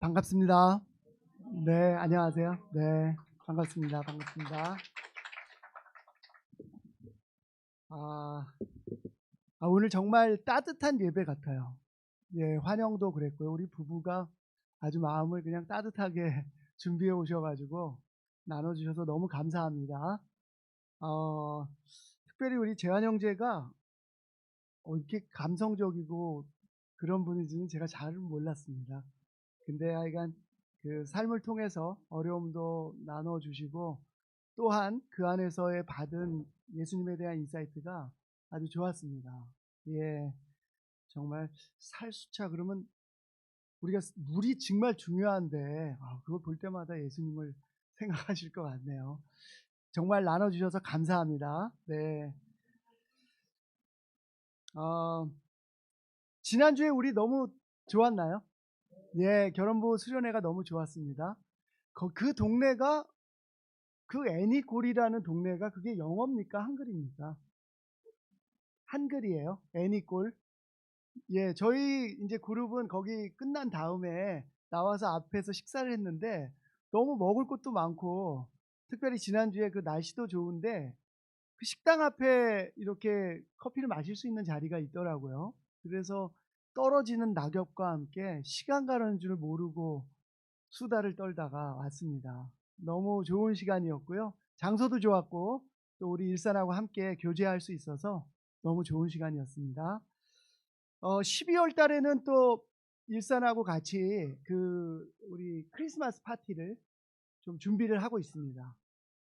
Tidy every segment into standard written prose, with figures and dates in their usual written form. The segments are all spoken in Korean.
반갑습니다. 네, 안녕하세요. 네, 반갑습니다. 반갑습니다. 아, 오늘 정말 따뜻한 예배 같아요. 예, 환영도 그랬고요. 우리 부부가 아주 마음을 그냥 따뜻하게 준비해 오셔가지고 나눠주셔서 너무 감사합니다. 어, 특별히 우리 재환 형제가 이렇게 감성적이고 그런 분인지는 제가 잘은 몰랐습니다. 근데 하여간 그 삶을 통해서 어려움도 나눠주시고 또한 그 안에서의 받은 예수님에 대한 인사이트가 아주 좋았습니다. 예, 정말 살수차 그러면 우리가 물이 정말 중요한데 그걸 볼 때마다 예수님을 생각하실 것 같네요. 정말 나눠주셔서 감사합니다. 네. 어, 지난주에 우리 너무 좋았나요? 예, 결혼부 수련회가 너무 좋았습니다. 그 동네가 그 애니골이라는 동네가 그게 영어입니까? 한글입니까? 한글이에요. 애니골. 예, 저희 이제 그룹은 거기 끝난 다음에 나와서 앞에서 식사를 했는데 너무 먹을 것도 많고 특별히 지난주에 그 날씨도 좋은데 그 식당 앞에 이렇게 커피를 마실 수 있는 자리가 있더라고요. 그래서 떨어지는 낙엽과 함께 시간 가는 줄 모르고 수다를 떨다가 왔습니다. 너무 좋은 시간이었고요. 장소도 좋았고 또 우리 일산하고 함께 교제할 수 있어서 너무 좋은 시간이었습니다. 12월 달에는 또 일산하고 같이 그 우리 크리스마스 파티를 좀 준비를 하고 있습니다.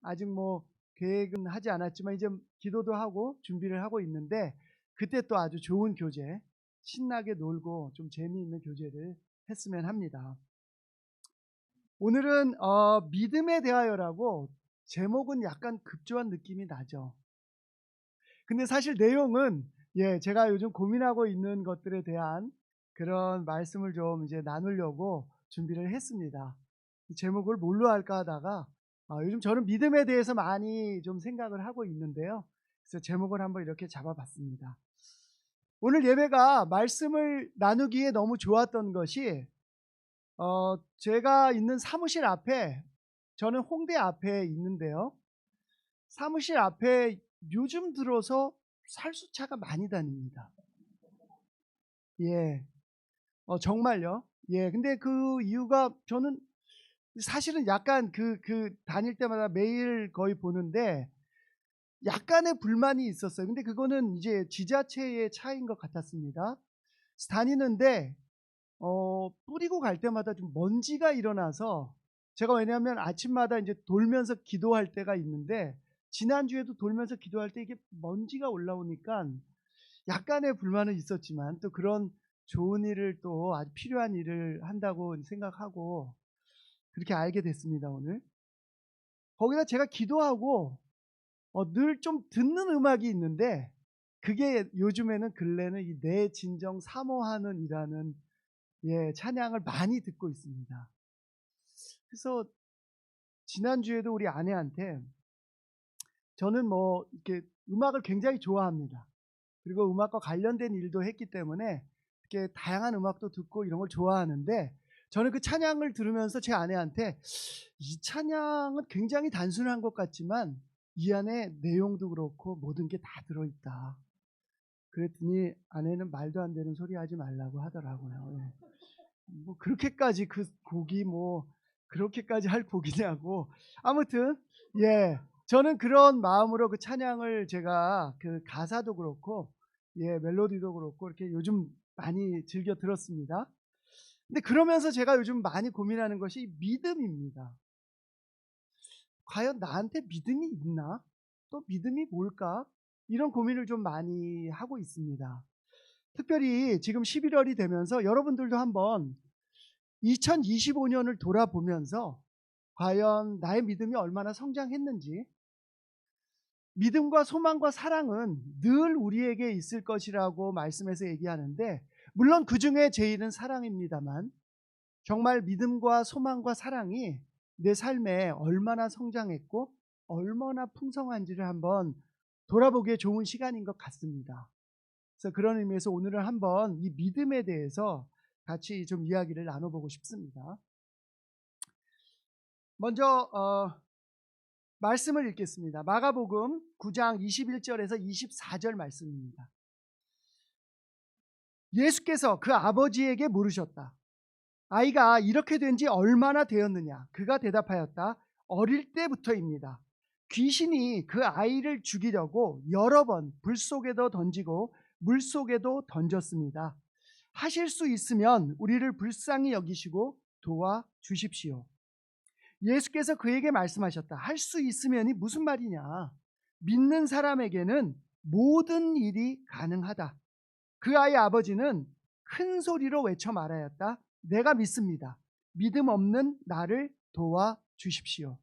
아직 뭐 계획은 하지 않았지만 이제 기도도 하고 준비를 하고 있는데 그때 또 아주 좋은 교제, 신나게 놀고 좀 재미있는 교제를 했으면 합니다. 오늘은 믿음에 대하여라고 제목은 약간 급조한 느낌이 나죠. 근데 사실 내용은 제가 요즘 고민하고 있는 것들에 대한 그런 말씀을 좀 이제 나누려고 준비를 했습니다. 제목을 뭘로 할까 하다가 요즘 저는 믿음에 대해서 많이 좀 생각을 하고 있는데요. 그래서 제목을 한번 이렇게 잡아봤습니다. 오늘 예배가 말씀을 나누기에 너무 좋았던 것이 제가 있는 사무실 앞에, 저는 홍대 앞에 있는데요. 사무실 앞에 요즘 들어서 살수차가 많이 다닙니다. 예. 정말요. 예. 근데 그 이유가 저는 사실은 약간 다닐 때마다 매일 거의 보는데 약간의 불만이 있었어요. 근데 그거는 이제 지자체의 차이인 것 같았습니다. 다니는데 뿌리고 갈 때마다 좀 먼지가 일어나서 제가 왜냐하면 아침마다 이제 돌면서 기도할 때가 있는데 지난주에도 돌면서 기도할 때 이게 먼지가 올라오니까 약간의 불만은 있었지만 또 그런 좋은 일을 또 아주 필요한 일을 한다고 생각하고 그렇게 알게 됐습니다, 오늘. 거기다 제가 기도하고 늘 좀 듣는 음악이 있는데 그게 요즘에는 근래는 이 내 진정 사모하는 이라는 찬양을 많이 듣고 있습니다. 그래서 지난주에도 우리 아내한테 저는 뭐 이렇게 음악을 굉장히 좋아합니다. 그리고 음악과 관련된 일도 했기 때문에 이렇게 다양한 음악도 듣고 이런 걸 좋아하는데 저는 그 찬양을 들으면서 제 아내한테 이 찬양은 굉장히 단순한 것 같지만 이 안에 내용도 그렇고 모든 게 다 들어있다. 그랬더니 아내는 말도 안 되는 소리 하지 말라고 하더라고요. 예. 뭐 그렇게까지 그 곡이 뭐 그렇게까지 할 곡이냐고. 아무튼 저는 그런 마음으로 그 찬양을 제가 그 가사도 그렇고 멜로디도 그렇고 이렇게 요즘 많이 즐겨 들었습니다. 근데 그러면서 제가 요즘 많이 고민하는 것이 믿음입니다. 과연 나한테 믿음이 있나? 또 믿음이 뭘까? 이런 고민을 좀 많이 하고 있습니다. 특별히 지금 11월이 되면서 여러분들도 한번 2025년을 돌아보면서 과연 나의 믿음이 얼마나 성장했는지, 믿음과 소망과 사랑은 늘 우리에게 있을 것이라고 말씀에서 얘기하는데 물론 그중에 제일은 사랑입니다만 정말 믿음과 소망과 사랑이 내 삶에 얼마나 성장했고 얼마나 풍성한지를 한번 돌아보기에 좋은 시간인 것 같습니다. 그래서 그런 의미에서 오늘은 한번 이 믿음에 대해서 같이 좀 이야기를 나눠보고 싶습니다. 먼저 말씀을 읽겠습니다. 마가복음 9장 21절에서 24절 말씀입니다. 예수께서 그 아버지에게 물으셨다. 아이가 이렇게 된 지 얼마나 되었느냐? 그가 대답하였다. 어릴 때부터입니다. 귀신이 그 아이를 죽이려고 여러 번 불 속에도 던지고 물 속에도 던졌습니다. 하실 수 있으면 우리를 불쌍히 여기시고 도와주십시오. 예수께서 그에게 말씀하셨다. 할 수 있으면이 무슨 말이냐? 믿는 사람에게는 모든 일이 가능하다. 그 아이의 아버지는 큰 소리로 외쳐 말하였다. 내가 믿습니다. 믿음 없는 나를 도와주십시오.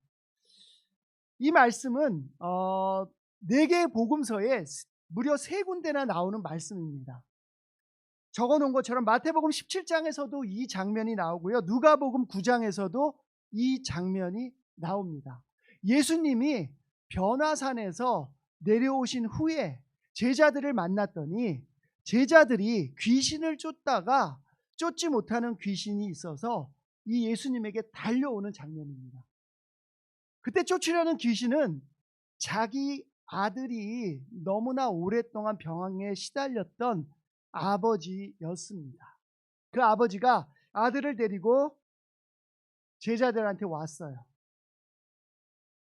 이 말씀은 4개의 복음서에 무려 3군데나 나오는 말씀입니다. 적어놓은 것처럼 마태복음 17장에서도 이 장면이 나오고요. 누가복음 9장에서도 이 장면이 나옵니다. 예수님이 변화산에서 내려오신 후에 제자들을 만났더니 제자들이 귀신을 쫓다가 쫓지 못하는 귀신이 있어서 이 예수님에게 달려오는 장면입니다. 그때 쫓으려는 귀신은 자기 아들이 너무나 오랫동안 병에 시달렸던 아버지였습니다. 그 아버지가 아들을 데리고 제자들한테 왔어요.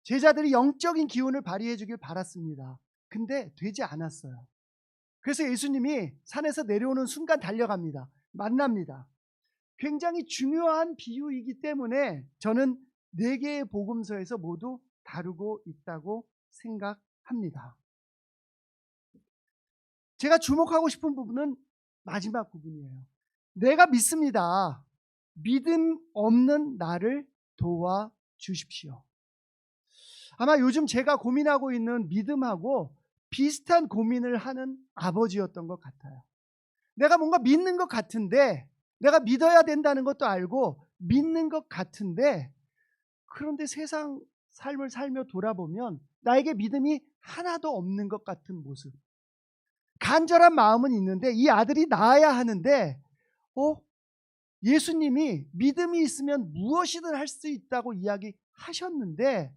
제자들이 영적인 기운을 발휘해 주길 바랐습니다. 근데 되지 않았어요. 그래서 예수님이 산에서 내려오는 순간 달려갑니다. 만납니다. 굉장히 중요한 비유이기 때문에 저는 4개의 복음서에서 모두 다루고 있다고 생각합니다. 제가 주목하고 싶은 부분은 마지막 부분이에요. 내가 믿습니다. 믿음 없는 나를 도와주십시오. 아마 요즘 제가 고민하고 있는 믿음하고 비슷한 고민을 하는 아버지였던 것 같아요. 내가 뭔가 믿는 것 같은데, 내가 믿어야 된다는 것도 알고 믿는 것 같은데, 그런데 세상 삶을 살며 돌아보면 나에게 믿음이 하나도 없는 것 같은 모습. 간절한 마음은 있는데 이 아들이 낳아야 하는데 예수님이 믿음이 있으면 무엇이든 할 수 있다고 이야기하셨는데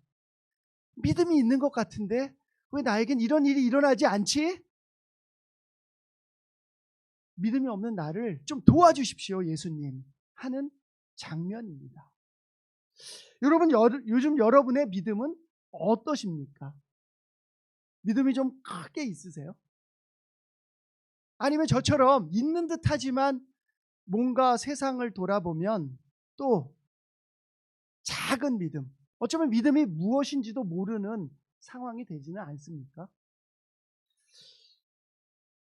믿음이 있는 것 같은데 왜 나에겐 이런 일이 일어나지 않지? 믿음이 없는 나를 좀 도와주십시오, 예수님 하는 장면입니다. 여러분, 요즘 여러분의 믿음은 어떠십니까? 믿음이 좀 크게 있으세요? 아니면 저처럼 있는 듯 하지만 뭔가 세상을 돌아보면 또 작은 믿음, 어쩌면 믿음이 무엇인지도 모르는 상황이 되지는 않습니까?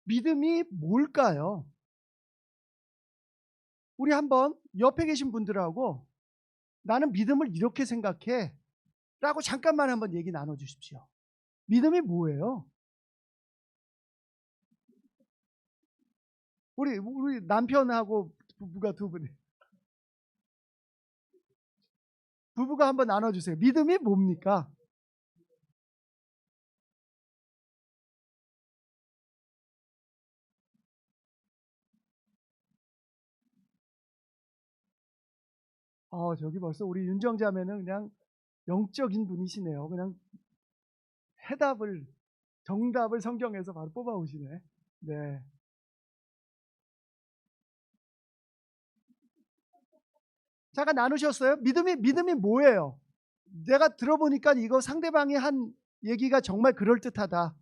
믿음이 뭘까요? 우리 한번 옆에 계신 분들하고 나는 믿음을 이렇게 생각해 라고 잠깐만 한번 얘기 나눠주십시오. 믿음이 뭐예요? 우리 남편하고 부부가 두 분이 부부가 한번 나눠주세요. 믿음이 뭡니까? 저기 벌써 우리 윤정자매는 그냥 영적인 분이시네요. 그냥 정답을 성경에서 바로 뽑아오시네. 네. 잠깐 나누셨어요? 믿음이 뭐예요? 내가 들어보니까 이거 상대방이 한 얘기가 정말 그럴듯하다.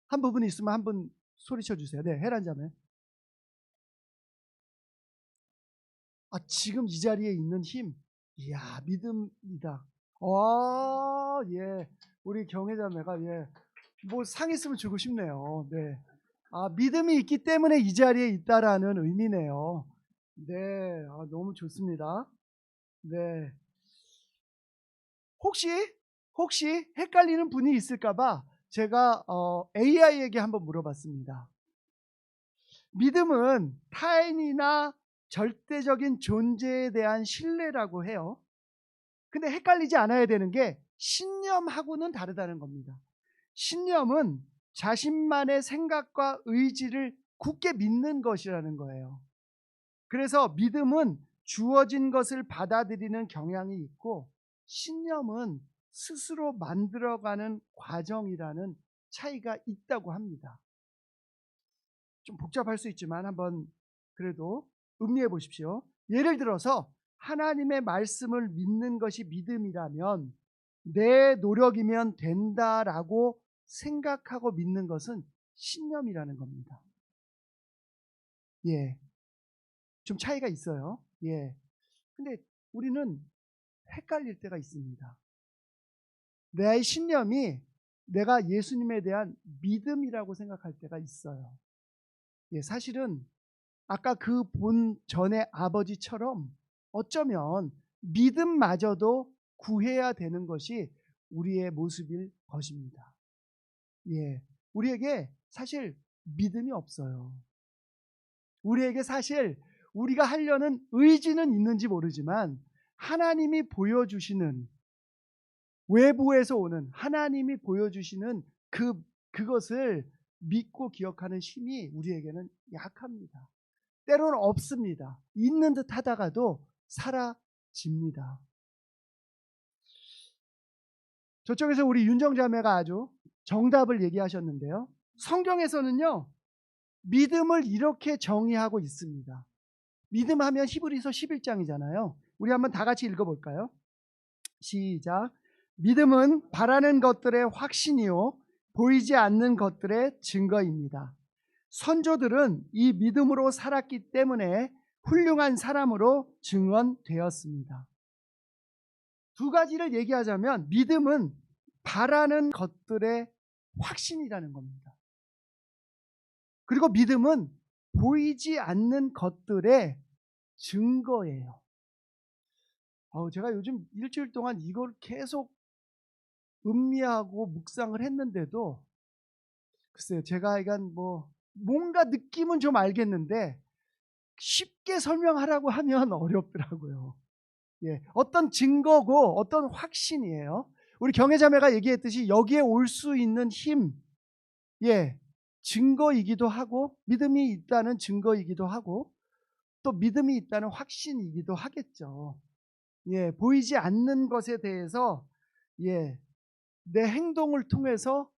한 부분이 있으면 한 분 소리쳐 주세요. 네, 혜란 자매. 지금 이 자리에 있는 힘. 이야, 믿음이다. 예. 우리 경혜 자매가 뭐 상 있으면 주고 싶네요. 네. 믿음이 있기 때문에 이 자리에 있다라는 의미네요. 네. 너무 좋습니다. 네. 혹시 헷갈리는 분이 있을까봐 제가 AI에게 한번 물어봤습니다. 믿음은 타인이나 절대적인 존재에 대한 신뢰라고 해요. 근데 헷갈리지 않아야 되는 게 신념하고는 다르다는 겁니다. 신념은 자신만의 생각과 의지를 굳게 믿는 것이라는 거예요. 그래서 믿음은 주어진 것을 받아들이는 경향이 있고 신념은 스스로 만들어가는 과정이라는 차이가 있다고 합니다. 좀 복잡할 수 있지만 한번 그래도 음미해 보십시오. 예를 들어서 하나님의 말씀을 믿는 것이 믿음이라면 내 노력이면 된다라고 생각하고 믿는 것은 신념이라는 겁니다. 예. 좀 차이가 있어요. 예. 근데 우리는 헷갈릴 때가 있습니다. 내 신념이 내가 예수님에 대한 믿음이라고 생각할 때가 있어요. 예, 사실은 아까 그 본 전의 아버지처럼 어쩌면 믿음마저도 구해야 되는 것이 우리의 모습일 것입니다. 예, 우리에게 사실 믿음이 없어요. 우리에게 사실 우리가 하려는 의지는 있는지 모르지만 하나님이 보여주시는, 외부에서 오는 하나님이 보여주시는 그것을 믿고 기억하는 힘이 우리에게는 약합니다. 때로는 없습니다. 있는 듯 하다가도 사라집니다. 저쪽에서 우리 윤정자매가 아주 정답을 얘기하셨는데요. 성경에서는요, 믿음을 이렇게 정의하고 있습니다. 믿음하면 히브리서 11장이잖아요. 우리 한번 다 같이 읽어볼까요? 시작. 믿음은 바라는 것들의 확신이요 보이지 않는 것들의 증거입니다. 선조들은 이 믿음으로 살았기 때문에 훌륭한 사람으로 증언되었습니다. 두 가지를 얘기하자면 믿음은 바라는 것들의 확신이라는 겁니다. 그리고 믿음은 보이지 않는 것들의 증거예요. 제가 요즘 일주일 동안 이걸 계속 음미하고 묵상을 했는데도 글쎄요, 제가 이건 뭔가 느낌은 좀 알겠는데 쉽게 설명하라고 하면 어렵더라고요. 예, 어떤 증거고 어떤 확신이에요. 우리 경혜자매가 얘기했듯이 여기에 올 수 있는 힘, 예, 증거이기도 하고 믿음이 있다는 증거이기도 하고 또 믿음이 있다는 확신이기도 하겠죠. 예, 보이지 않는 것에 대해서 예, 내 행동을 통해서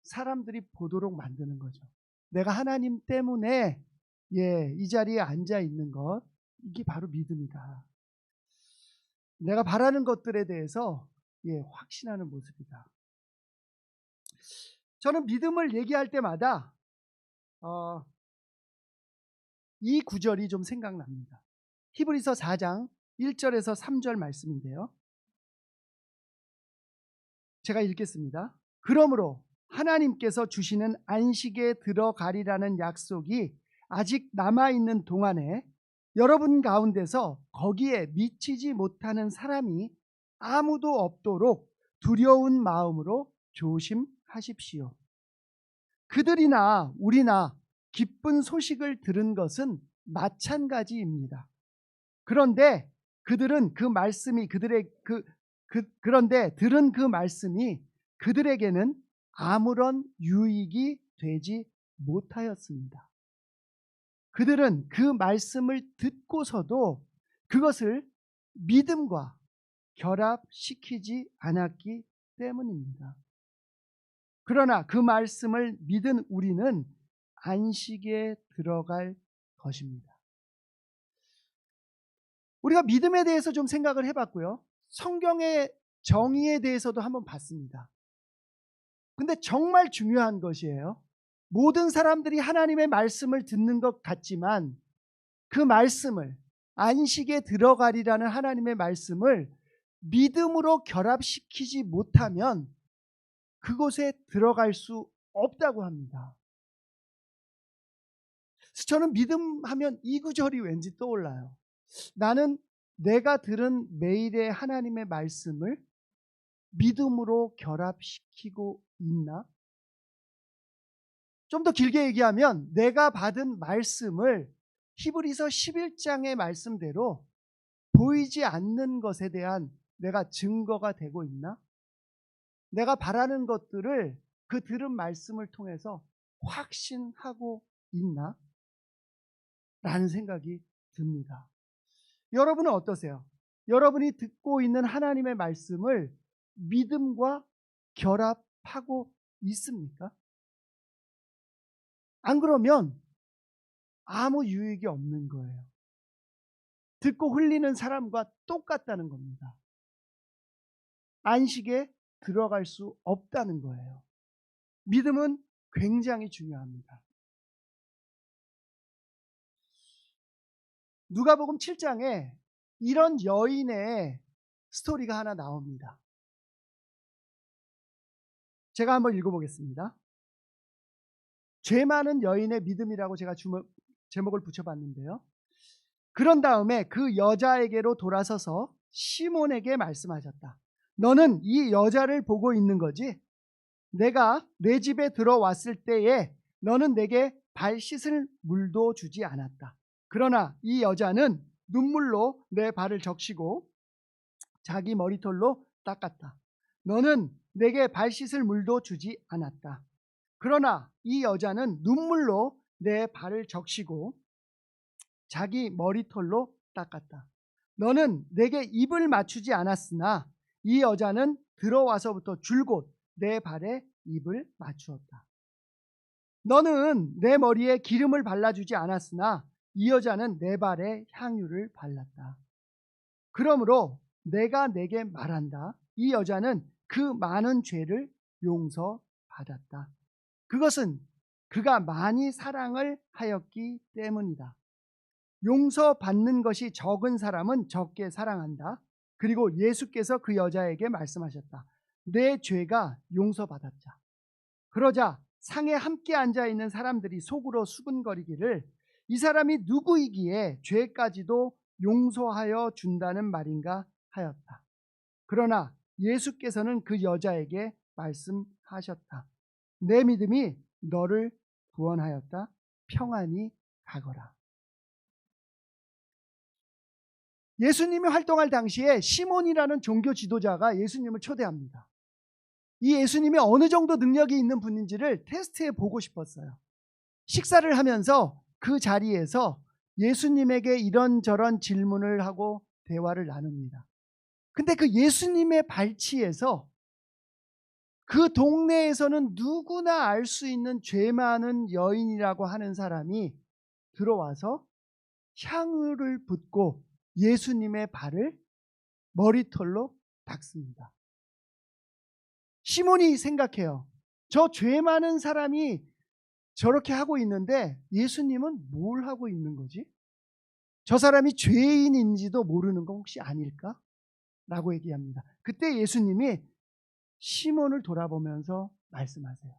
사람들이 보도록 만드는 거죠. 내가 하나님 때문에 이 자리에 앉아 있는 것, 이게 바로 믿음이다. 내가 바라는 것들에 대해서 확신하는 모습이다. 저는 믿음을 얘기할 때마다 이 구절이 좀 생각납니다. 히브리서 4장 1절에서 3절 말씀인데요. 제가 읽겠습니다. 그러므로 하나님께서 주시는 안식에 들어가리라는 약속이 아직 남아있는 동안에 여러분 가운데서 거기에 미치지 못하는 사람이 아무도 없도록 두려운 마음으로 조심하십시오. 그들이나 우리나 기쁜 소식을 들은 것은 마찬가지입니다. 그런데 그들은 그런데 들은 그 말씀이 그들에게는 아무런 유익이 되지 못하였습니다. 그들은 그 말씀을 듣고서도 그것을 믿음과 결합시키지 않았기 때문입니다. 그러나 그 말씀을 믿은 우리는 안식에 들어갈 것입니다. 우리가 믿음에 대해서 좀 생각을 해봤고요. 성경의 정의에 대해서도 한번 봤습니다. 근데 정말 중요한 것이에요. 모든 사람들이 하나님의 말씀을 듣는 것 같지만 그 말씀을, 안식에 들어가리라는 하나님의 말씀을 믿음으로 결합시키지 못하면 그곳에 들어갈 수 없다고 합니다. 저는 믿음하면 이 구절이 왠지 떠올라요. 나는 내가 들은 매일의 하나님의 말씀을 믿음으로 결합시키고 있나? 좀 더 길게 얘기하면 내가 받은 말씀을 히브리서 11장의 말씀대로 보이지 않는 것에 대한 내가 증거가 되고 있나? 내가 바라는 것들을 그 들은 말씀을 통해서 확신하고 있나? 라는 생각이 듭니다. 여러분은 어떠세요? 여러분이 듣고 있는 하나님의 말씀을 믿음과 결합하고 있습니까? 안 그러면 아무 유익이 없는 거예요. 듣고 흘리는 사람과 똑같다는 겁니다. 안식에 들어갈 수 없다는 거예요. 믿음은 굉장히 중요합니다. 누가복음 7장에 이런 여인의 스토리가 하나 나옵니다. 제가 한번 읽어보겠습니다. 죄 많은 여인의 믿음이라고 제가 제목을 붙여봤는데요. 그런 다음에 그 여자에게로 돌아서서 시몬에게 말씀하셨다. 너는 이 여자를 보고 있는 거지? 내가 내 집에 들어왔을 때에 너는 내게 발 씻을 물도 주지 않았다. 그러나 이 여자는 눈물로 내 발을 적시고 자기 머리털로 닦았다. 너는 내게 발 씻을 물도 주지 않았다. 그러나 이 여자는 눈물로 내 발을 적시고 자기 머리털로 닦았다. 너는 내게 입을 맞추지 않았으나 이 여자는 들어와서부터 줄곧 내 발에 입을 맞추었다. 너는 내 머리에 기름을 발라주지 않았으나 이 여자는 내 발에 향유를 발랐다. 그러므로 내가 내게 말한다. 이 여자는 그 많은 죄를 용서받았다. 그것은 그가 많이 사랑을 하였기 때문이다. 용서받는 것이 적은 사람은 적게 사랑한다. 그리고 예수께서 그 여자에게 말씀하셨다. 내 죄가 용서받았자. 그러자 상에 함께 앉아있는 사람들이 속으로 수군거리기를 이 사람이 누구이기에 죄까지도 용서하여 준다는 말인가 하였다. 그러나 예수께서는 그 여자에게 말씀하셨다. 내 믿음이 너를 구원하였다. 평안히 가거라. 예수님이 활동할 당시에 시몬이라는 종교 지도자가 예수님을 초대합니다. 이 예수님이 어느 정도 능력이 있는 분인지를 테스트해 보고 싶었어요. 식사를 하면서 그 자리에서 예수님에게 이런저런 질문을 하고 대화를 나눕니다. 근데 그 예수님의 발치에서 그 동네에서는 누구나 알 수 있는 죄 많은 여인이라고 하는 사람이 들어와서 향유를 붓고 예수님의 발을 머리털로 닦습니다. 시몬이 생각해요. 저 죄 많은 사람이 저렇게 하고 있는데 예수님은 뭘 하고 있는 거지? 저 사람이 죄인인지도 모르는 거 혹시 아닐까? 라고 얘기합니다. 그때 예수님이 시몬을 돌아보면서 말씀하세요.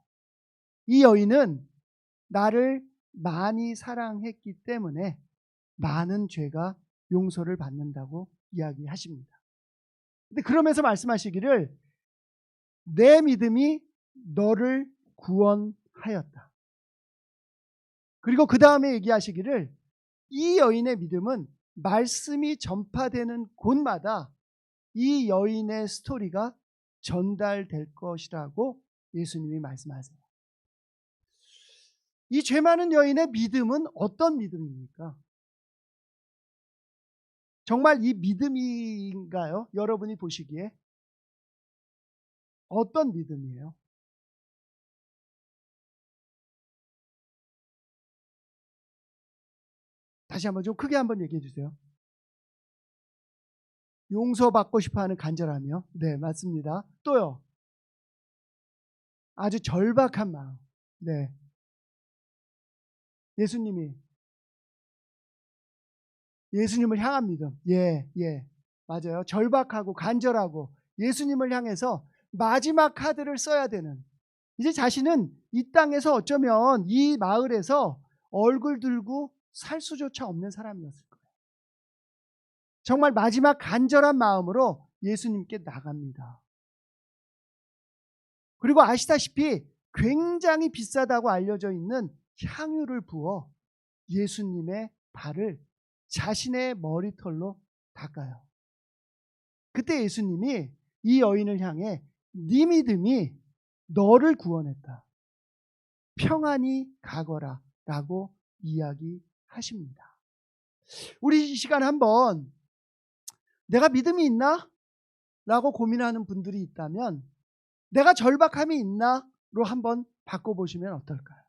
이 여인은 나를 많이 사랑했기 때문에 많은 죄가 용서를 받는다고 이야기하십니다. 근데 그러면서 말씀하시기를 내 믿음이 너를 구원하였다. 그리고 그 다음에 얘기하시기를 이 여인의 믿음은 말씀이 전파되는 곳마다 이 여인의 스토리가 전달될 것이라고 예수님이 말씀하세요. 이 죄 많은 여인의 믿음은 어떤 믿음입니까? 정말 이 믿음인가요? 여러분이 보시기에 어떤 믿음이에요? 다시 한번 좀 크게 한번 얘기해 주세요. 용서받고 싶어하는 간절함이요? 네, 맞습니다. 또요? 아주 절박한 마음. 네. 예수님을 향한 믿음. 예, 예. 맞아요. 절박하고 간절하고 예수님을 향해서 마지막 카드를 써야 되는. 이제 자신은 이 땅에서 어쩌면 이 마을에서 얼굴 들고 살 수조차 없는 사람이었을 거예요. 정말 마지막 간절한 마음으로 예수님께 나갑니다. 그리고 아시다시피 굉장히 비싸다고 알려져 있는 향유를 부어 예수님의 발을 자신의 머리털로 닦아요. 그때 예수님이 이 여인을 향해 네 믿음이 너를 구원했다. 평안히 가거라 라고 이야기하십니다. 우리 이 시간 한번 내가 믿음이 있나? 라고 고민하는 분들이 있다면 내가 절박함이 있나? 로 한번 바꿔보시면 어떨까요?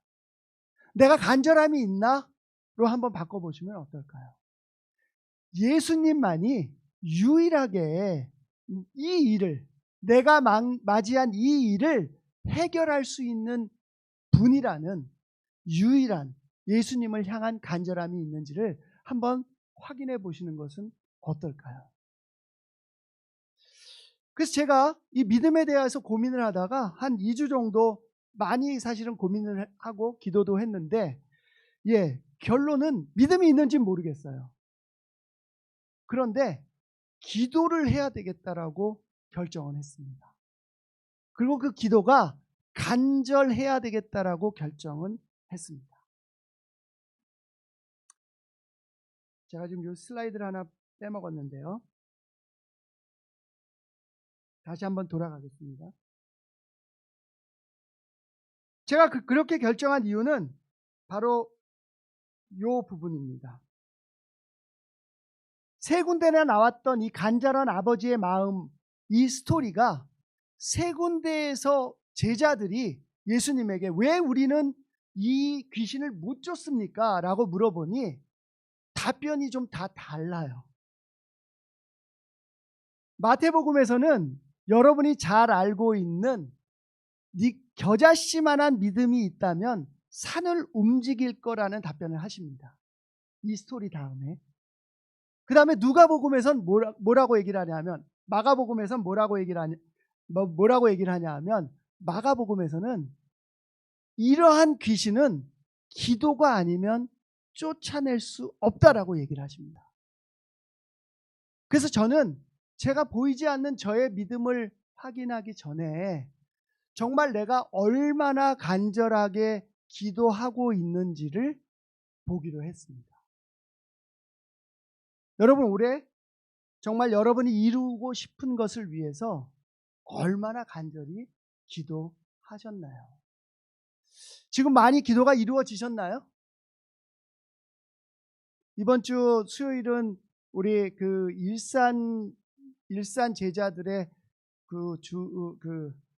내가 간절함이 있나? 로 한번 바꿔보시면 어떨까요? 예수님만이 유일하게 이 일을, 내가 맞이한 이 일을 해결할 수 있는 분이라는 유일한 예수님을 향한 간절함이 있는지를 한번 확인해 보시는 것은 어떨까요? 그래서 제가 이 믿음에 대해서 고민을 하다가 한 2주 정도 많이 사실은 고민을 하고 기도도 했는데, 결론은 믿음이 있는지는 모르겠어요. 그런데 기도를 해야 되겠다라고 결정을 했습니다. 그리고 그 기도가 간절해야 되겠다라고 결정은 했습니다. 제가 지금 이 슬라이드를 하나 빼먹었는데요. 다시 한번 돌아가겠습니다. 제가 그렇게 결정한 이유는 바로 이 부분입니다. 세 군데나 나왔던 이 간절한 아버지의 마음, 이 스토리가 세 군데에서 제자들이 예수님에게 왜 우리는 이 귀신을 못 쫓습니까? 라고 물어보니 답변이 좀 다 달라요. 마태복음에서는 여러분이 잘 알고 있는 네 겨자씨만한 믿음이 있다면 산을 움직일 거라는 답변을 하십니다. 이 스토리 다음에. 그 다음에 누가복음에선 뭐라고 얘기를 하냐면, 마가복음에선 뭐라고 얘기를 하냐 하면, 마가복음에서는 이러한 귀신은 기도가 아니면 쫓아낼 수 없다라고 얘기를 하십니다. 그래서 저는 제가 보이지 않는 저의 믿음을 확인하기 전에 정말 내가 얼마나 간절하게 기도하고 있는지를 보기로 했습니다. 여러분, 올해 정말 여러분이 이루고 싶은 것을 위해서 얼마나 간절히 기도하셨나요? 지금 많이 기도가 이루어지셨나요? 이번 주 수요일은 우리 그 일산 제자들의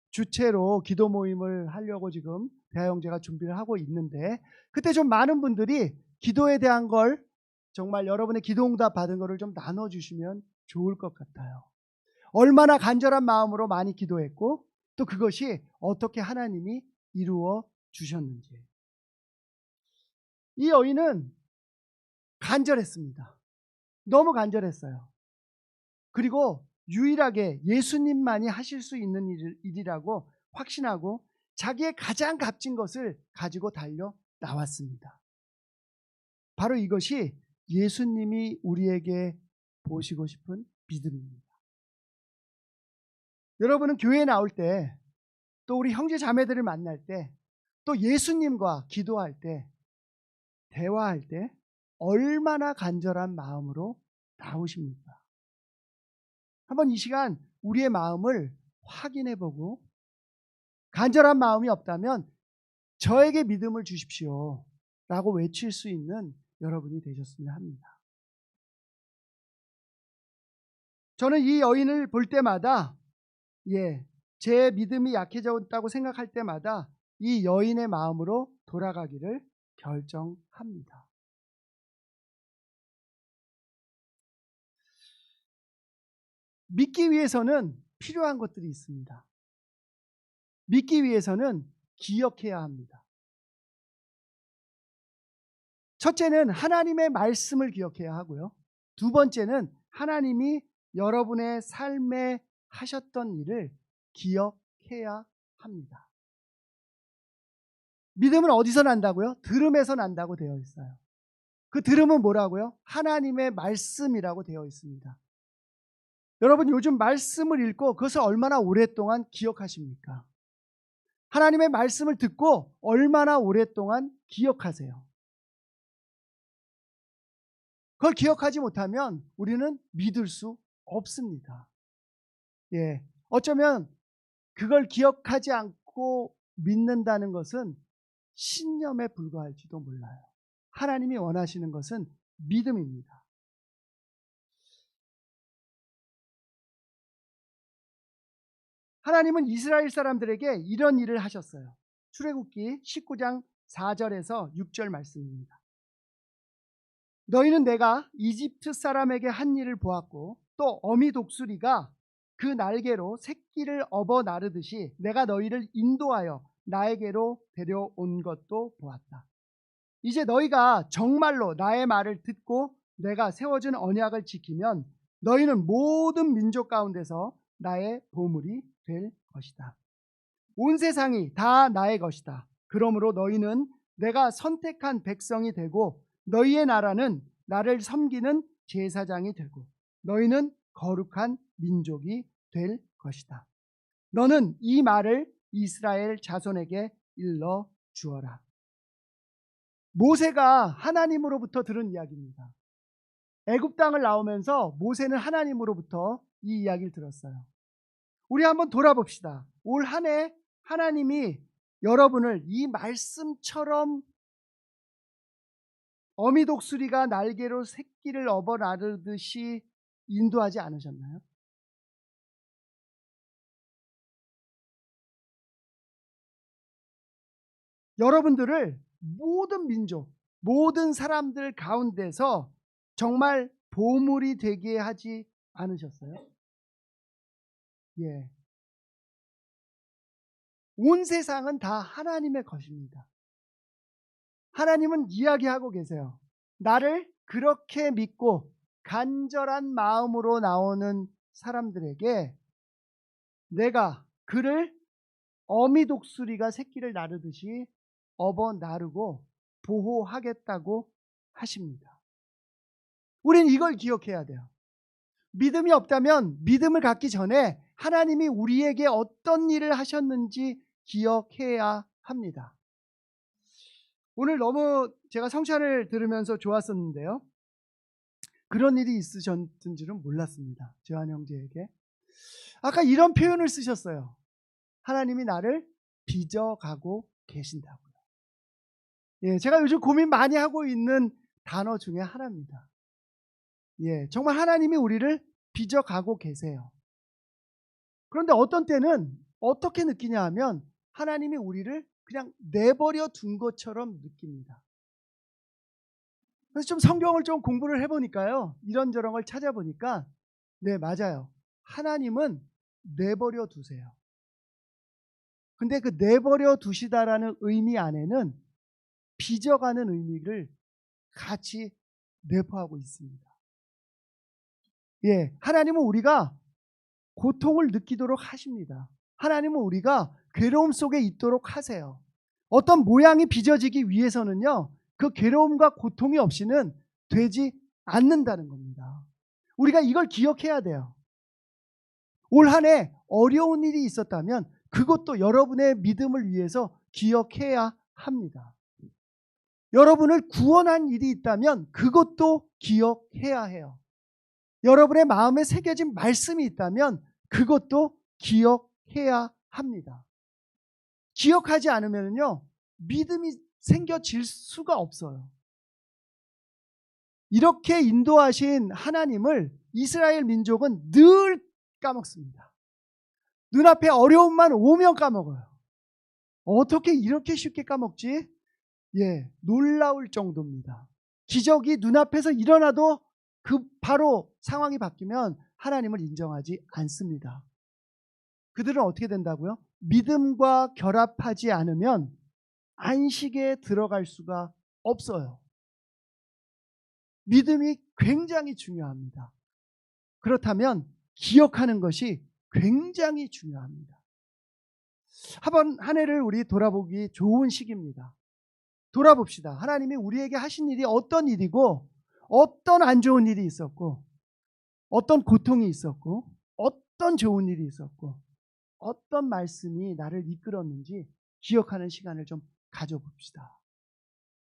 주체로 기도 모임을 하려고 지금 대하영제가 준비를 하고 있는데, 그때 좀 많은 분들이 기도에 대한 걸, 정말 여러분의 기도 응답 받은 거를 좀 나눠주시면 좋을 것 같아요. 얼마나 간절한 마음으로 많이 기도했고 또 그것이 어떻게 하나님이 이루어 주셨는지. 이 여인은 간절했습니다. 너무 간절했어요. 그리고 유일하게 예수님만이 하실 수 있는 일이라고 확신하고 자기의 가장 값진 것을 가지고 달려 나왔습니다. 바로 이것이 예수님이 우리에게 보시고 싶은 믿음입니다. 여러분은 교회에 나올 때, 또 우리 형제 자매들을 만날 때, 또 예수님과 기도할 때, 대화할 때 얼마나 간절한 마음으로 나오십니까? 한번 이 시간 우리의 마음을 확인해 보고, 간절한 마음이 없다면 저에게 믿음을 주십시오 라고 외칠 수 있는 여러분이 되셨으면 합니다. 저는 이 여인을 볼 때마다, 제 믿음이 약해졌다고 생각할 때마다 이 여인의 마음으로 돌아가기를 결정합니다. 믿기 위해서는 필요한 것들이 있습니다. 믿기 위해서는 기억해야 합니다. 첫째는 하나님의 말씀을 기억해야 하고요. 두 번째는 하나님이 여러분의 삶에 하셨던 일을 기억해야 합니다. 믿음은 어디서 난다고요? 들음에서 난다고 되어 있어요. 그 들음은 뭐라고요? 하나님의 말씀이라고 되어 있습니다. 여러분, 요즘 말씀을 읽고 그것을 얼마나 오랫동안 기억하십니까? 하나님의 말씀을 듣고 얼마나 오랫동안 기억하세요? 그걸 기억하지 못하면 우리는 믿을 수 없습니다. 어쩌면 그걸 기억하지 않고 믿는다는 것은 신념에 불과할지도 몰라요. 하나님이 원하시는 것은 믿음입니다. 하나님은 이스라엘 사람들에게 이런 일을 하셨어요. 출애굽기 19장 4절에서 6절 말씀입니다. 너희는 내가 이집트 사람에게 한 일을 보았고 또 어미 독수리가 그 날개로 새끼를 업어 나르듯이 내가 너희를 인도하여 나에게로 데려온 것도 보았다. 이제 너희가 정말로 나의 말을 듣고 내가 세워준 언약을 지키면 너희는 모든 민족 가운데서 나의 보물이 될 것이다. 온 세상이 다 나의 것이다. 그러므로 너희는 내가 선택한 백성이 되고 너희의 나라는 나를 섬기는 제사장이 되고 너희는 거룩한 민족이 될 것이다. 너는 이 말을 이스라엘 자손에게 일러 주어라. 모세가 하나님으로부터 들은 이야기입니다. 애굽 땅을 나오면서 모세는 하나님으로부터 이 이야기를 들었어요. 우리 한번 돌아봅시다. 올 한 해 하나님이 여러분을 이 말씀처럼 어미 독수리가 날개로 새끼를 업어 나르듯이 인도하지 않으셨나요? 여러분들을 모든 민족, 모든 사람들 가운데서 정말 보물이 되게 하지 않으셨어요? 예. 온 세상은 다 하나님의 것입니다. 하나님은 이야기하고 계세요. 나를 그렇게 믿고 간절한 마음으로 나오는 사람들에게 내가 그를 어미 독수리가 새끼를 나르듯이 업어 나르고 보호하겠다고 하십니다. 우린 이걸 기억해야 돼요. 믿음이 없다면 믿음을 갖기 전에 하나님이 우리에게 어떤 일을 하셨는지 기억해야 합니다. 오늘 너무 제가 성찬을 들으면서 좋았었는데요. 그런 일이 있으셨던 줄은 몰랐습니다. 재환 형제에게. 아까 이런 표현을 쓰셨어요. 하나님이 나를 빚어가고 계신다고요. 예, 제가 요즘 고민 많이 하고 있는 단어 중에 하나입니다. 예, 정말 하나님이 우리를 빚어가고 계세요. 그런데 어떤 때는 어떻게 느끼냐 하면 하나님이 우리를 그냥 내버려 둔 것처럼 느낍니다. 그래서 좀 성경을 좀 공부를 해보니까요. 이런저런 걸 찾아보니까 네, 맞아요. 하나님은 내버려 두세요. 근데 그 내버려 두시다라는 의미 안에는 빚어가는 의미를 같이 내포하고 있습니다. 예, 하나님은 우리가 고통을 느끼도록 하십니다. 하나님은 우리가 괴로움 속에 있도록 하세요. 어떤 모양이 빚어지기 위해서는요, 그 괴로움과 고통이 없이는 되지 않는다는 겁니다. 우리가 이걸 기억해야 돼요. 올 한 해 어려운 일이 있었다면 그것도 여러분의 믿음을 위해서 기억해야 합니다. 여러분을 구원한 일이 있다면 그것도 기억해야 해요. 여러분의 마음에 새겨진 말씀이 있다면 그것도 기억해야 합니다. 기억하지 않으면요, 믿음이 생겨질 수가 없어요. 이렇게 인도하신 하나님을 이스라엘 민족은 늘 까먹습니다. 눈앞에 어려움만 오면 까먹어요. 어떻게 이렇게 쉽게 까먹지? 예, 놀라울 정도입니다. 기적이 눈앞에서 일어나도 그 바로 상황이 바뀌면 하나님을 인정하지 않습니다. 그들은 어떻게 된다고요? 믿음과 결합하지 않으면 안식에 들어갈 수가 없어요. 믿음이 굉장히 중요합니다. 그렇다면 기억하는 것이 굉장히 중요합니다. 한 해를 우리 돌아보기 좋은 시기입니다. 돌아봅시다. 하나님이 우리에게 하신 일이 어떤 일이고 어떤 안 좋은 일이 있었고 어떤 고통이 있었고 어떤 좋은 일이 있었고 어떤 말씀이 나를 이끌었는지 기억하는 시간을 좀 가져봅시다.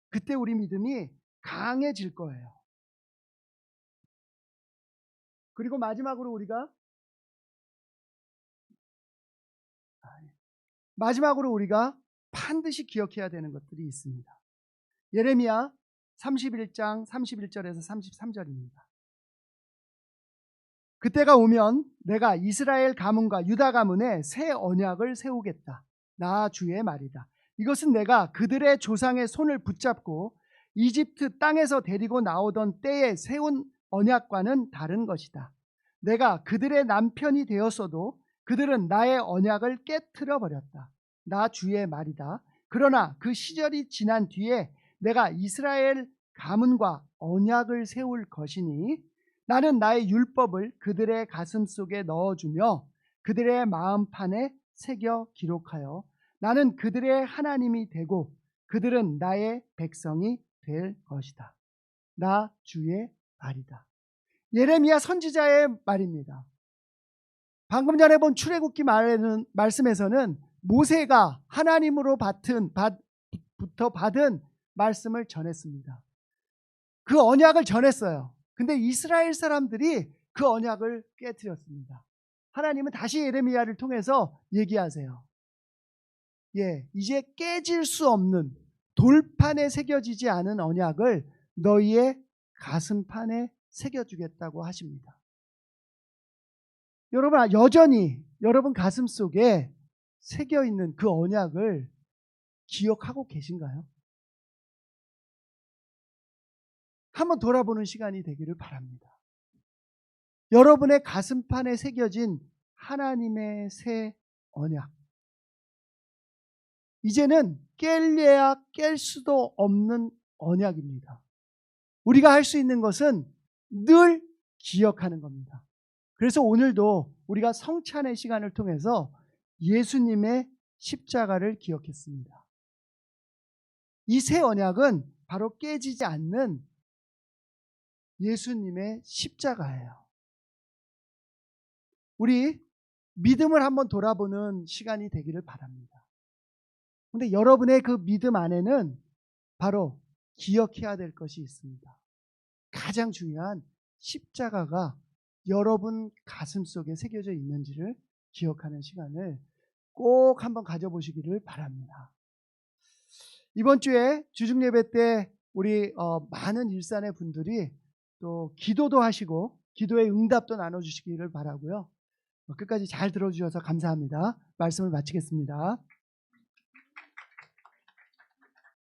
그때 우리 믿음이 강해질 거예요. 그리고 마지막으로 우리가 반드시 기억해야 되는 것들이 있습니다. 예레미야 31장 31절에서 33절입니다. 그때가 오면 내가 이스라엘 가문과 유다 가문에 새 언약을 세우겠다. 나 주의 말이다. 이것은 내가 그들의 조상의 손을 붙잡고 이집트 땅에서 데리고 나오던 때에 세운 언약과는 다른 것이다. 내가 그들의 남편이 되었어도 그들은 나의 언약을 깨트려 버렸다. 나 주의 말이다. 그러나 그 시절이 지난 뒤에 내가 이스라엘 가문과 언약을 세울 것이니 나는 나의 율법을 그들의 가슴 속에 넣어주며 그들의 마음판에 새겨 기록하여 나는 그들의 하나님이 되고 그들은 나의 백성이 될 것이다. 나 주의 말이다. 예레미야 선지자의 말입니다. 방금 전에 본 출애굽기 말씀에서는 모세가 하나님으로 부터 받은 말씀을 전했습니다. 그 언약을 전했어요. 근데 이스라엘 사람들이 그 언약을 깨뜨렸습니다. 하나님은 다시 예레미야를 통해서 얘기하세요. 이제 깨질 수 없는 돌판에 새겨지지 않은 언약을 너희의 가슴판에 새겨주겠다고 하십니다. 여러분, 여전히 여러분 가슴 속에 새겨있는 그 언약을 기억하고 계신가요? 한번 돌아보는 시간이 되기를 바랍니다. 여러분의 가슴판에 새겨진 하나님의 새 언약, 이제는 깰래야 깰 수도 없는 언약입니다. 우리가 할 수 있는 것은 늘 기억하는 겁니다. 그래서 오늘도 우리가 성찬의 시간을 통해서 예수님의 십자가를 기억했습니다. 이 새 언약은 바로 깨지지 않는 예수님의 십자가예요. 우리 믿음을 한번 돌아보는 시간이 되기를 바랍니다. 그런데 여러분의 그 믿음 안에는 바로 기억해야 될 것이 있습니다. 가장 중요한 십자가가 여러분 가슴 속에 새겨져 있는지를 기억하는 시간을 꼭 한번 가져보시기를 바랍니다. 이번 주에 주중예배 때 우리 많은 일산의 분들이 또 기도도 하시고 기도의 응답도 나눠주시기를 바라고요. 끝까지 잘 들어주셔서 감사합니다. 말씀을 마치겠습니다.